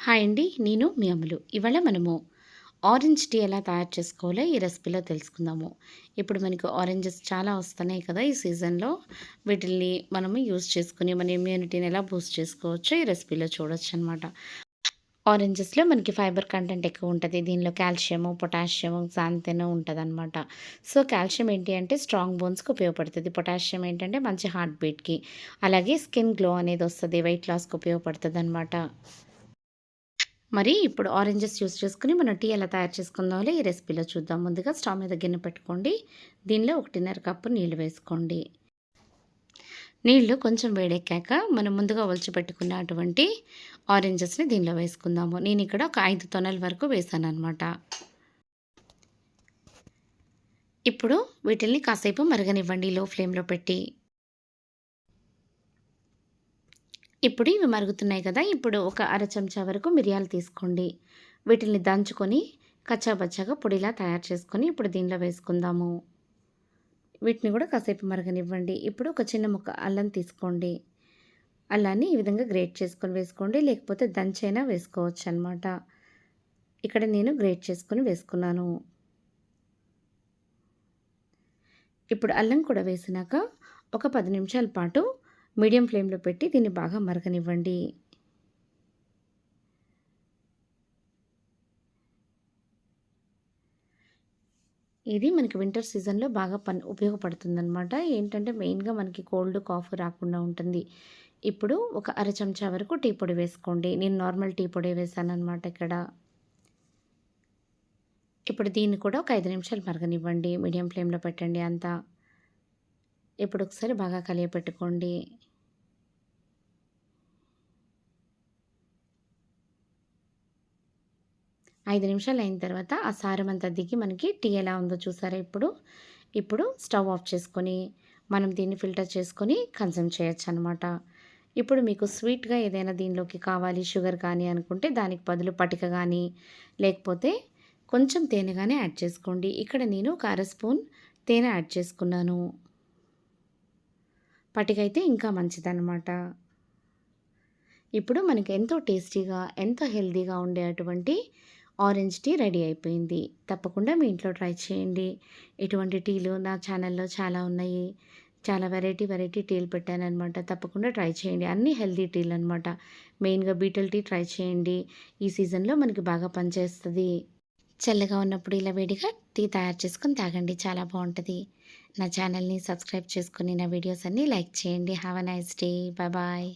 Hi అండి. నేను మీ అమ్ములు. ఇవాళ మనము ఆరెంజ్ టీ ఎలా తయారు చేసుకోవాలో ఈ రెసిపీలో తెలుసుకుందాము. ఇప్పుడు మనకు ఆరెంజెస్ చాలా వస్తున్నాయి కదా! ఈ సీజన్‌లో. వీటిల్ని మనము యూజ్ చేసుకొని మన ఇమ్యూనిటీని ఎలా బూస్ట్ చేసుకోవచ్చో ఈ రెసిపీలో చూడొచ్చనమాట. ఆరెంజెస్‌లో మనకి ఫైబర్ కంటెంట్ ఎక్కువ ఉంటది. దీనిలో కాల్షియము, పొటాషియము, క్సాంథిన్ ఉంటదనమాట. సో, కాల్షియం ఏంటి అంటే స్ట్రాంగ్ బోన్స్‌కి ఉపయోగపడుతది. పొటాషియం ఏంటంటే మంచి హార్ట్ బీట్‌కి, అలాగే స్కిన్ గ్లో అనేదొస్తది. వెయిట్ లాస్‌కి ఉపయోగపడుతదనమాట. మరి ఇప్పుడు ఆరెంజెస్ యూస్ చేసుకొని మనం టీ ఎలా తయారు చేసుకుందామో ఈ రెసిపీలో చూద్దాం. ముందుగా స్టవ్ మీద గిన్నె పెట్టుకోండి. దీనిలో 1.5 కప్పు నీళ్లు వేసుకోండి. నీళ్లు కొంచెం వేడెక్కాక మనం ముందుగా ఒలిచిపెట్టుకున్న అటువంటి ఆరెంజెస్ని దీనిలో వేసుకుందాము. నేను ఇక్కడ ఒక 5 తొనల వరకు వేసానన్నమాట. ఇప్పుడు వీటిల్ని కాసేపు మరగనివ్వండి లో ఫ్లేమ్లో పెట్టి. ఇప్పుడు ఇవి మరుగుతున్నాయి కదా! ఇప్పుడు ఒక అర చెంచా వరకు మిరియాలు తీసుకోండి. వీటిల్ని దంచుకొని కచ్చాబచ్చాగా పొడిలా తయారు చేసుకొని ఇప్పుడు దీనిలో వేసుకుందాము. వీటిని కూడా కాసేపు మరగనివ్వండి. ఇప్పుడు ఒక చిన్న ముక్క అల్లం తీసుకోండి. అల్లాన్ని ఈ విధంగా గ్రేట్ చేసుకొని వేసుకోండి. లేకపోతే దంచైనా వేసుకోవచ్చనమాట. ఇక్కడ నేను గ్రేట్ చేసుకొని వేసుకున్నాను. ఇప్పుడు అల్లం కూడా వేసినాక ఒక 10 నిమిషాల పాటు మీడియం ఫ్లేమ్లో పెట్టి దీన్ని బాగా మరగనివ్వండి. ఇది మనకి వింటర్ సీజన్‌లో బాగా ఉపయోగపడుతుందనమాట. ఏంటంటే మెయిన్‌గా మనకి కోల్డ్, కాఫ్ రాకుండా ఉంటుంది. ఇప్పుడు ఒక అర చెంచా వరకు టీ పొడి వేసుకోండి. నేను నార్మల్ టీ పొడే వేశాననమాట ఇక్కడ. ఇప్పుడు దీన్ని కూడా ఒక 5 నిమిషాలు మరగనివ్వండి. మీడియం ఫ్లేమ్‌లో పెట్టండి అంతా. ఇప్పుడు ఒకసారి బాగా కలియపెట్టుకోండి. 5 నిమిషాలు అయిన తర్వాత ఆ సారమంతా దిగి మనకి టీ ఎలా ఉందో చూసారా ఇప్పుడు? ఇప్పుడు స్టవ్ ఆఫ్ చేసుకొని మనం దీన్ని ఫిల్టర్ చేసుకొని కన్జ్యూమ్ చేయొచ్చనమాట. ఇప్పుడు మీకు స్వీట్‌గా ఏదైనా దీనిలోకి కావాలి షుగర్ కానీ అనుకుంటే దానికి బదులు పటిక గానీ, లేకపోతే కొంచెం తేనె గానీ యాడ్ చేసుకోండి. ఇక్కడ నేను ఒక అర స్పూన్ తేనె యాడ్ చేసుకున్నాను. పటిక అయితే ఇంకా మంచిదనమాట. ఇప్పుడు మనకి ఎంతో టేస్టీగా, ఎంతో హెల్తీగా ఉండే అటువంటి ఆరెంజ్ టీ రెడీ అయిపోయింది. తప్పకుండా మీ ఇంట్లో ట్రై చేయండి. ఇటువంటి టీలు నా ఛానల్‌లో చాలా ఉన్నాయి. చాలా వెరైటీ టీలు పెట్టాననమాట. తప్పకుండా ట్రై చేయండి. అన్నీ హెల్తీ టీలనమాట. మెయిన్‌గా బీటల్ టీ ట్రై చేయండి. ఈ సీజన్‌లో మనకి బాగా పనిచేస్తది. చల్లగా ఉన్నప్పుడు ఇలా వేడిగా టీ తయారు చేసుకొని తాగండి. చాలా బావుంటది. నా ఛానల్‌ని సబ్స్క్రైబ్ చేసుకొని నా వీడియోస్ అన్నీ లైక్ చేయండి. Have a nice day. Bye.